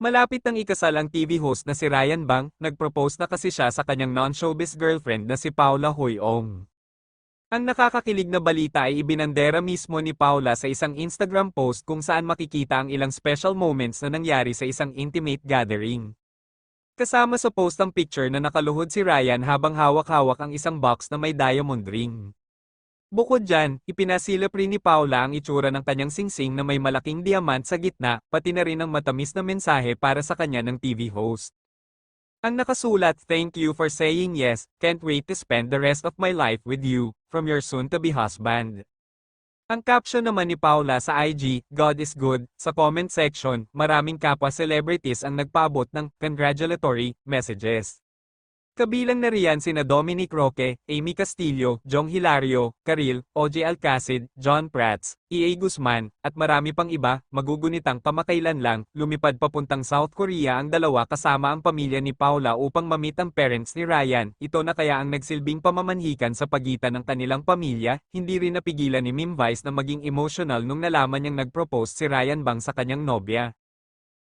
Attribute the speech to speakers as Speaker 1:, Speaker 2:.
Speaker 1: Malapit nang ikasal ang TV host na si Ryan Bang, nagpropose na kasi siya sa kanyang non-showbiz girlfriend na si Paula Hoy-ong. Ang nakakakilig na balita ay ibinandera mismo ni Paula sa isang Instagram post kung saan makikita ang ilang special moments na nangyari sa isang intimate gathering. Kasama sa post ang picture na nakaluhod si Ryan habang hawak-hawak ang isang box na may diamond ring. Bukod dyan, ipinasilip rin ni Paula ang itsura ng kanyang singsing na may malaking diamant sa gitna, pati na rin ang matamis na mensahe para sa kanya ng TV host. Ang nakasulat, "Thank you for saying yes, can't wait to spend the rest of my life with you, from your soon-to-be husband." Ang caption naman ni Paula sa IG, "God is good," sa comment section, maraming kapwa celebrities ang nagpaabot ng congratulatory messages. Kabilang na riyan sina Dominic Roque, Amy Castillo, Jong Hilario, Karil, OJ Alcacid, John Prats, EA Guzman, at marami pang iba. Magugunitang kamakailan lang, lumipad papuntang South Korea ang dalawa kasama ang pamilya ni Paula upang mamit ang parents ni Ryan. Ito na kaya ang nagsilbing pamamanhikan sa pagitan ng kanilang pamilya. Hindi rin napigilan ni Mim Vice na maging emotional nung nalaman niyang nag-propose si Ryan Bang sa kanyang nobya.